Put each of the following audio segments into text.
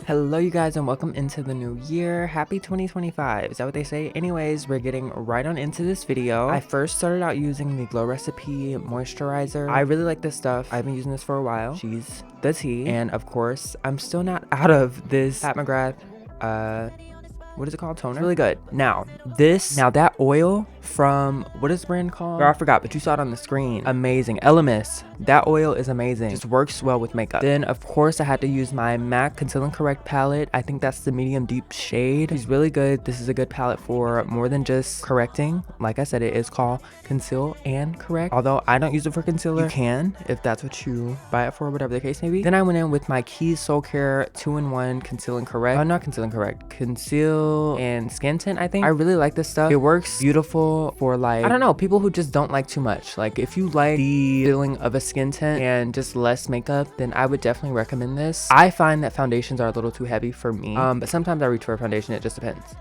Hello you guys and welcome into the new year. Happy 2025. Is that what they say? Anyways, we're getting right on into this video. I first started out using the Glow Recipe moisturizer. I really like this stuff. I've been using this for a while. She's the tea. And of course, I'm still not out of this Pat McGrath what is it called? Toner. It's really good. Now that oil from, what is the brand called? I forgot, but you saw it on the screen. Amazing. Elemis. That oil is amazing. Just works well with makeup. Then of course I had to use my MAC Conceal and Correct palette. I think that's the medium deep shade. It's really good. This is a good palette for more than just correcting. Like I said, it is called Conceal and Correct. Although I don't use it for concealer. You can if that's what you buy it for, whatever the case may be. Then I went in with my Keys Soul Care 2-in-1 Conceal and Correct. Not Conceal and Correct. Conceal and Skin Tint, I think. I really like this stuff. It works beautiful for, like, I don't know, people who just don't like too much. Like if you like the feeling of a skin tint and just less makeup, then I would definitely recommend this. I find that foundations are a little too heavy for me, but sometimes I reach for a foundation. It just depends.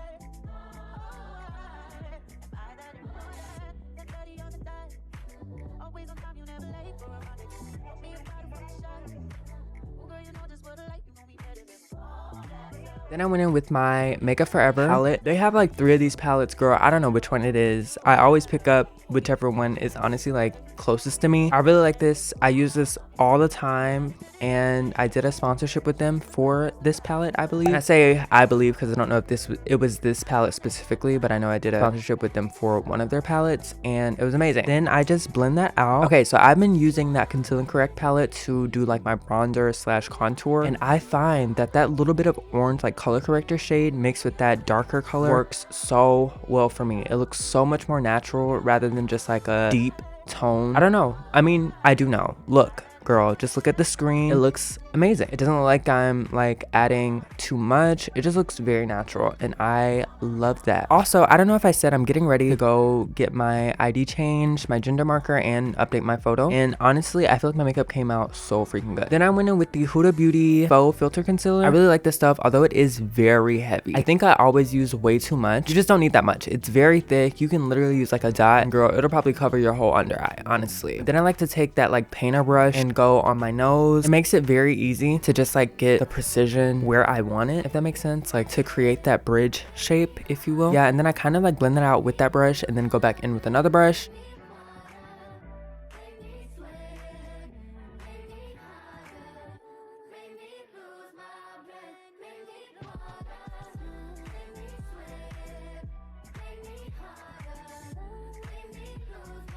Then I went in with my Makeup Forever palette. They have like 3 of these palettes, girl. I don't know which one it is. I always pick up whichever one is honestly like closest to me. I really like this. I use this all the time, and I did a sponsorship with them for this palette, I believe. And I say I believe because I don't know if it was this palette specifically, but I know I did a sponsorship with them for one of their palettes, and it was amazing. Then I just blend that out. Okay, so I've been using that Conceal and Correct palette to do like my bronzer slash contour, and I find that that little bit of orange like color corrector shade mixed with that darker color works so well for me. It looks so much more natural rather than just like a deep tone. I don't know. I mean, I do know. Look, girl, just look at the screen. It looks amazing. It doesn't look like I'm like adding too much. It just looks very natural, and I love that. Also, I don't know if I said I'm getting ready to go get my ID changed, my gender marker, and update my photo. And honestly, I feel like my makeup came out so freaking good. Then I went in with the Huda Beauty Faux Filter Concealer. I really like this stuff, although it is very heavy. I think I always use way too much. You just don't need that much. It's very thick. You can literally use like a dot, and girl, it'll probably cover your whole under eye, honestly. Then I like to take that like painter brush and go on my nose. It makes it very easy to just like get the precision where I want it, if that makes sense, like to create that bridge shape, if you will. Yeah, and then I kind of like blend that out with that brush and then go back in with another brush.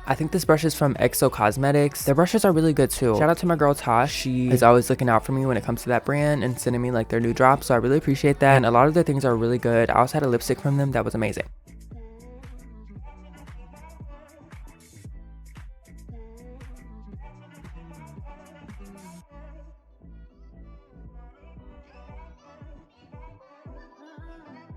I think this brush is from EXO Cosmetics. Their brushes are really good too. Shout out to my girl Tosh. She is always looking out for me when it comes to that brand and sending me like their new drops, so I really appreciate that. And a lot of their things are really good. I also had a lipstick from them that was amazing.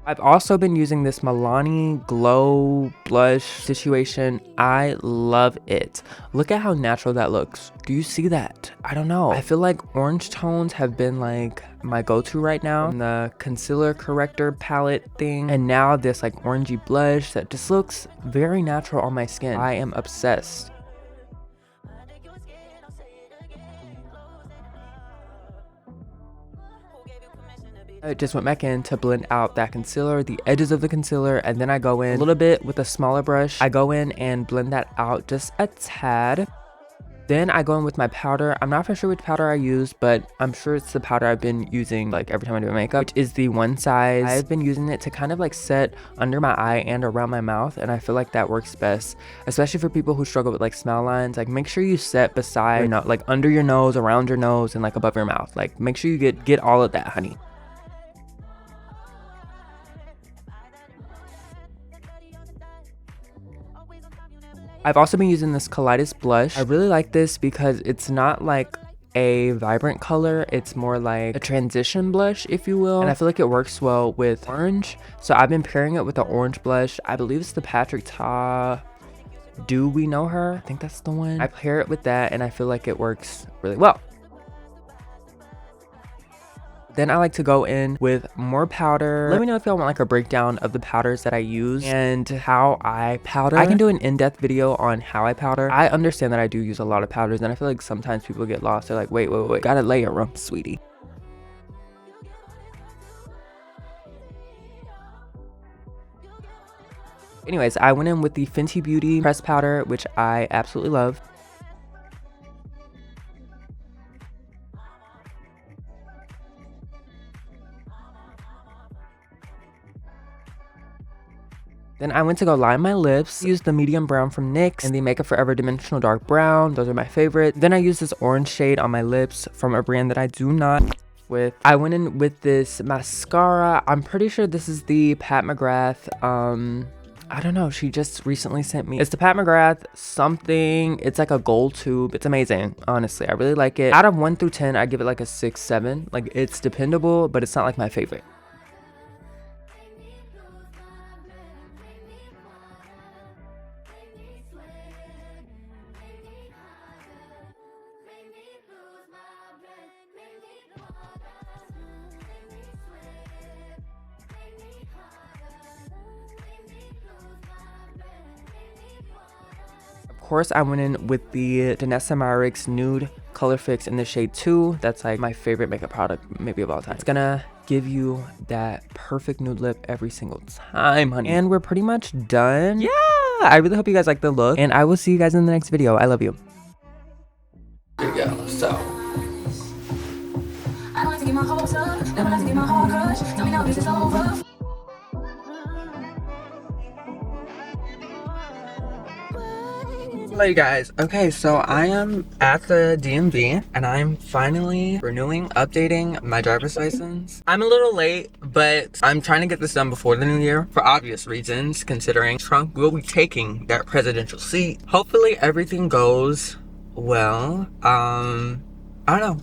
I've also been using this Milani Glow Blush situation. I love it. Look at how natural that looks. Do you see that? I don't know. I feel like orange tones have been like my go-to right now. And the concealer corrector palette thing. And now this like orangey blush that just looks very natural on my skin. I am obsessed. I just went back in to blend out that concealer, the edges of the concealer, and then I go in a little bit with a smaller brush. I go in and blend that out just a tad. Then I go in with my powder. I'm not for sure which powder I use, but I'm sure it's the powder I've been using like every time I do my makeup, which is the One Size. I've been using it to kind of like set under my eye and around my mouth, and I feel like that works best, especially for people who struggle with like smile lines. Like make sure you set beside, like under your nose, around your nose, and like above your mouth. Like make sure you get all of that, honey. I've also been using this Kaleidos blush. I really like this because it's not like a vibrant color. It's more like a transition blush, if you will. And I feel like it works well with orange. So I've been pairing it with the orange blush. I believe it's the Patrick Ta. Do We Know Her? I think that's the one. I pair it with that, and I feel like it works really well. Then I like to go in with more powder. Let me know if y'all want like a breakdown of the powders that I use and how I powder. I can do an in-depth video on how I powder. I understand that I do use a lot of powders, and I feel like sometimes people get lost. They're like, wait, gotta layer them, sweetie. Anyways, I went in with the Fenty Beauty pressed powder, which I absolutely love. Then I went to go line my lips. Used the medium brown from NYX and the Makeup Forever Dimensional Dark Brown. Those are my favorite. Then I used this orange shade on my lips from a brand that I do not with. I went in with this mascara. I'm pretty sure this is the Pat McGrath. I don't know. She just recently sent me. It's the Pat McGrath something. It's like a gold tube. It's amazing. Honestly, I really like it. Out of 1 through 10, I give it like a 6, 7. Like, it's dependable, but it's not like my favorite. Of course, I went in with the Danessa Myricks Nude Color Fix in the shade 2. That's like my favorite makeup product maybe of all time. It's gonna give you that perfect nude lip every single time, honey. And we're pretty much done. Yeah, I really hope you guys like the look, and I will see you guys in the next video. I love you. There we go. So I like to get my hopes up, never like to get my heart crushed. Tell me now this is over. Hello you guys. Okay, so I am at the DMV and I'm finally renewing, updating my driver's license. I'm a little late, but I'm trying to get this done before the new year for obvious reasons, considering Trump will be taking that presidential seat. Hopefully everything goes well. I don't know.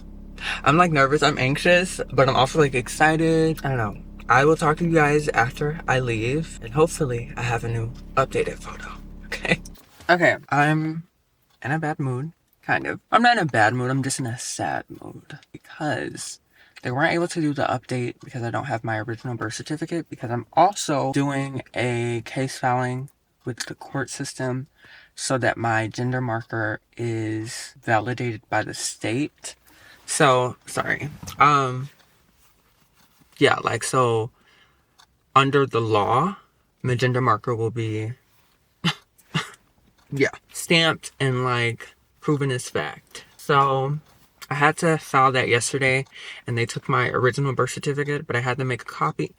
I'm like nervous, I'm anxious, but I'm also like excited. I don't know. I will talk to you guys after I leave and hopefully I have a new updated photo. Okay. Okay, I'm in a bad mood, kind of. I'm not in a bad mood, I'm just in a sad mood. Because they weren't able to do the update because I don't have my original birth certificate. Because I'm also doing a case filing with the court system so that my gender marker is validated by the state. So, sorry. Yeah, like, so under the law, my gender marker will be stamped and like proven as fact. So I had to file that yesterday and they took my original birth certificate, but I had to make a copy.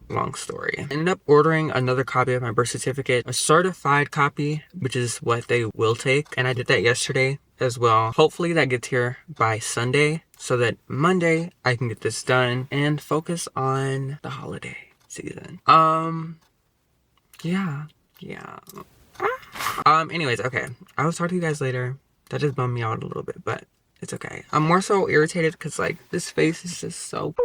Long story. I ended up ordering another copy of my birth certificate, a certified copy, which is what they will take, and I did that yesterday as well. Hopefully that gets here by Sunday so that Monday I can get this done and focus on the holiday season. Anyways, okay. I will talk to you guys later. That just bummed me out a little bit, but it's okay. I'm more so irritated because, like, this face is just so...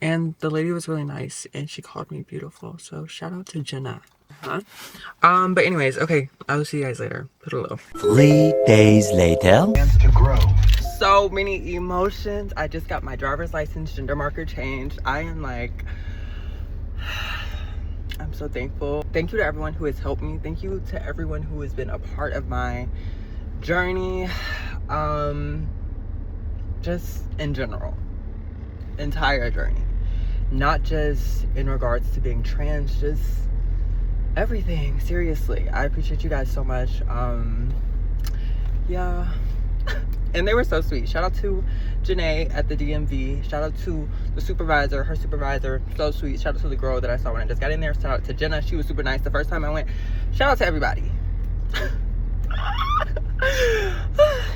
And the lady was really nice, and she called me beautiful, so shout out to Jenna. But anyways, okay. I will see you guys later. Toodaloo. 3 days later. So many emotions. I just got my driver's license gender marker changed. I am like... I'm so thankful. Thank you to everyone who has helped me. Thank you to everyone who has been a part of my journey. Just in general. Entire journey. Not just in regards to being trans, just everything. Seriously. I appreciate you guys so much. Yeah. And they were so sweet. Shout out to Janae at the DMV. Shout out to the supervisor, her supervisor. So sweet. Shout out to the girl that I saw when I just got in there. Shout out to Jenna. She was super nice the first time I went. Shout out to everybody.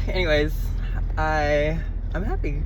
Anyways, I'm happy.